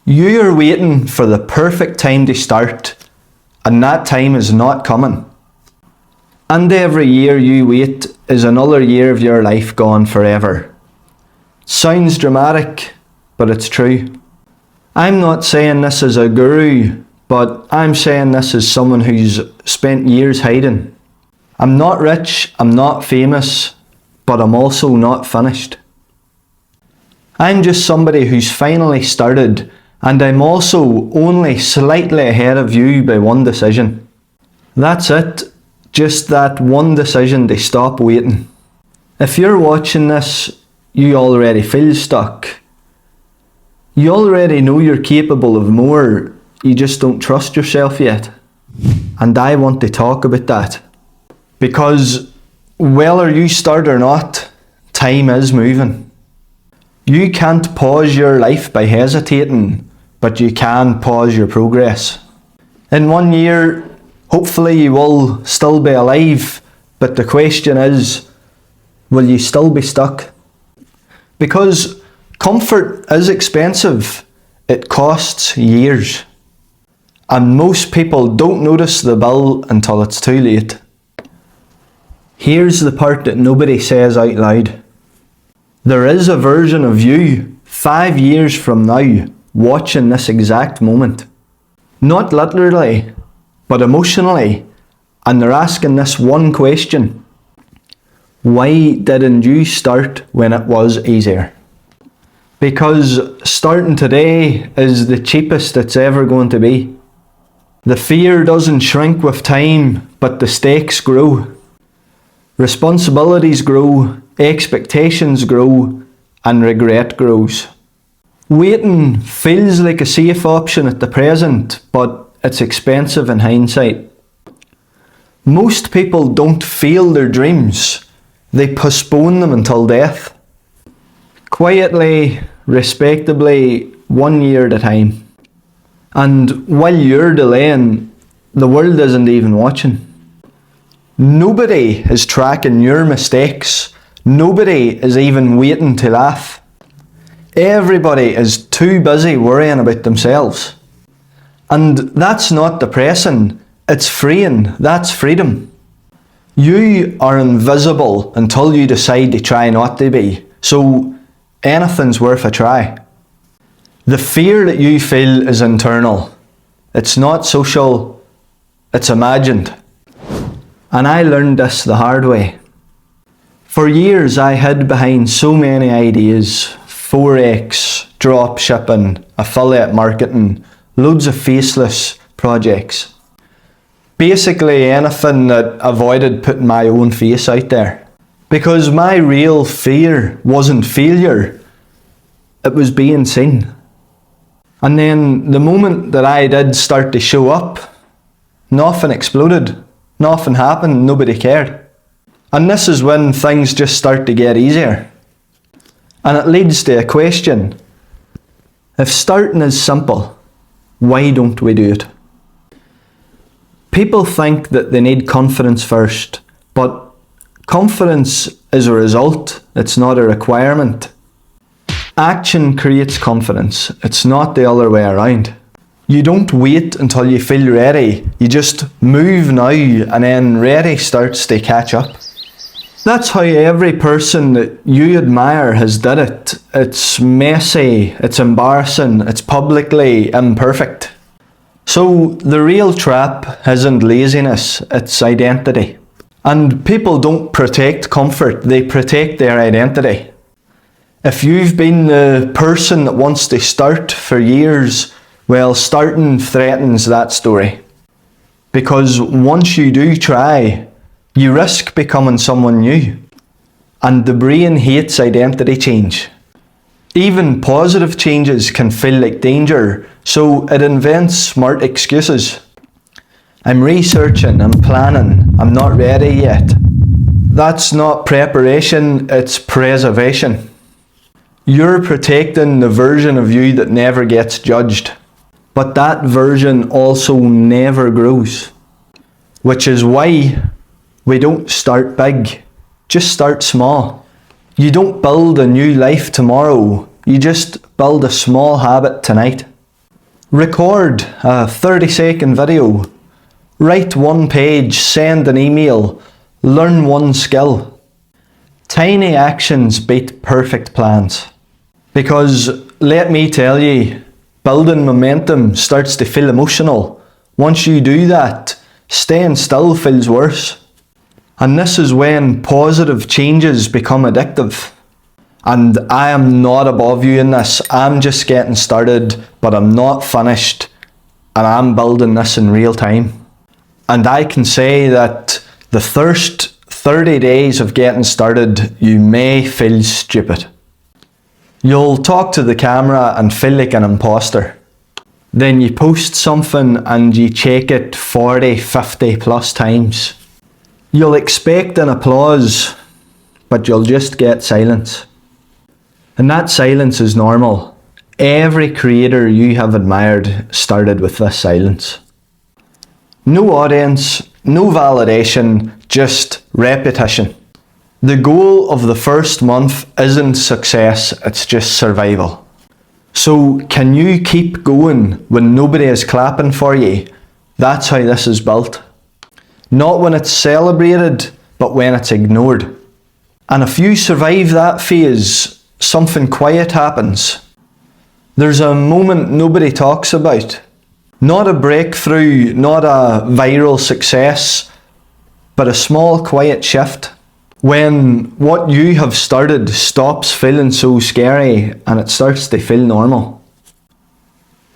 You are waiting for the perfect time to start, and that time is not coming. And every year you wait is another year of your life gone forever. Sounds dramatic, but it's true. I'm not saying this as a guru, but I'm saying this as someone who's spent years hiding. I'm not rich, I'm not famous, but I'm also not finished. I'm just somebody who's finally started, and I'm also only slightly ahead of you by one decision. That's it, just that one decision to stop waiting. If you're watching this, you already feel stuck. You already know you're capable of more, you just don't trust yourself yet. And I want to talk about that. Because whether you start or not, time is moving. You can't pause your life by hesitating, but you can pause your progress. In 1 year, hopefully you will still be alive, but the question is, will you still be stuck? Because comfort is expensive. It costs years. And most people don't notice the bill until it's too late. Here's the part that nobody says out loud. There is a version of you 5 years from now watching this exact moment. Not literally, but emotionally. And they're asking this one question. Why didn't you start when it was easier? Because starting today is the cheapest it's ever going to be. The fear doesn't shrink with time, but the stakes grow. Responsibilities grow, expectations grow, and regret grows. Waiting feels like a safe option at the present, but it's expensive in hindsight. Most people don't feel their dreams, they postpone them until death. Quietly, respectably, 1 year at a time. And while you're delaying, the world isn't even watching. Nobody is tracking your mistakes. Nobody is even waiting to laugh. Everybody is too busy worrying about themselves. And that's not depressing, it's freeing, that's freedom. You are invisible until you decide to try not to be, so anything's worth a try. The fear that you feel is internal. It's not social, it's imagined. And I learned this the hard way. For years I hid behind so many ideas, Forex, drop shipping, affiliate marketing, loads of faceless projects. Basically anything that avoided putting my own face out there. Because my real fear wasn't failure, it was being seen. And then the moment that I did start to show up, nothing exploded. Nothing happened, nobody cared. And this is when things just start to get easier. And it leads to a question. If starting is simple, why don't we do it? People think that they need confidence first, but confidence is a result, it's not a requirement. Action creates confidence, it's not the other way around. You don't wait until you feel ready, you just move now and then ready starts to catch up. That's how every person that you admire has did it. It's messy, it's embarrassing, it's publicly imperfect. So the real trap isn't laziness, it's identity. And people don't protect comfort, they protect their identity. If you've been the person that wants to start for years, well, starting threatens that story. Because once you do try, you risk becoming someone new. And the brain hates identity change. Even positive changes can feel like danger, so it invents smart excuses. I'm researching, I'm planning, I'm not ready yet. That's not preparation, it's preservation. You're protecting the version of you that never gets judged. But that version also never grows. Which is why we don't start big, just start small. You don't build a new life tomorrow, you just build a small habit tonight. Record a 30-second video. Write one page, send an email, learn one skill. Tiny actions beat perfect plans. Because let me tell you, building momentum starts to feel emotional. Once you do that, staying still feels worse. And this is when positive changes become addictive. And I am not above you in this. I'm just getting started, but I'm not finished. And I'm building this in real time. And I can say that the first 30 days of getting started, you may feel stupid. You'll talk to the camera and feel like an imposter. Then you post something and you check it 40, 50 plus times. You'll expect an applause, but you'll just get silence. And that silence is normal. Every creator you have admired started with this silence. No audience, no validation, just repetition. The goal of the first month isn't success, it's just survival. So can you keep going when nobody is clapping for you? That's how this is built. Not when it's celebrated, but when it's ignored. And if you survive that phase, something quiet happens. There's a moment nobody talks about. Not a breakthrough, not a viral success, but a small quiet shift. When what you have started stops feeling so scary and it starts to feel normal.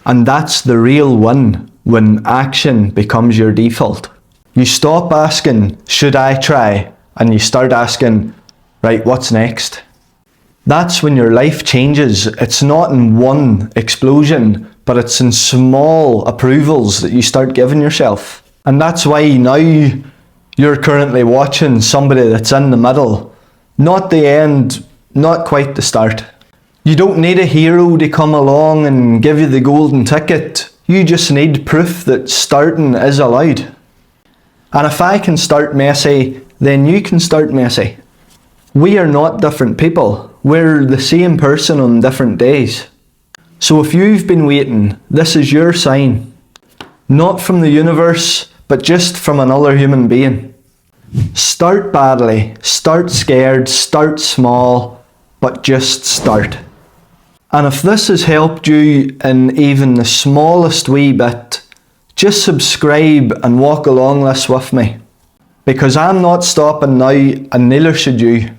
And that's the real win, when action becomes your default. You stop asking, should I try? And you start asking, right, what's next? That's when your life changes. It's not in one explosion, but it's in small approvals that you start giving yourself. And that's why now you're currently watching somebody that's in the middle. Not the end, not quite the start. You don't need a hero to come along and give you the golden ticket. You just need proof that starting is allowed. And if I can start messy, then you can start messy. We are not different people. We're the same person on different days. So if you've been waiting, this is your sign. Not from the universe, but just from another human being. Start badly, start scared, start small, but just start. And if this has helped you in even the smallest wee bit, just subscribe and walk along this with me. Because I'm not stopping now, and neither should you.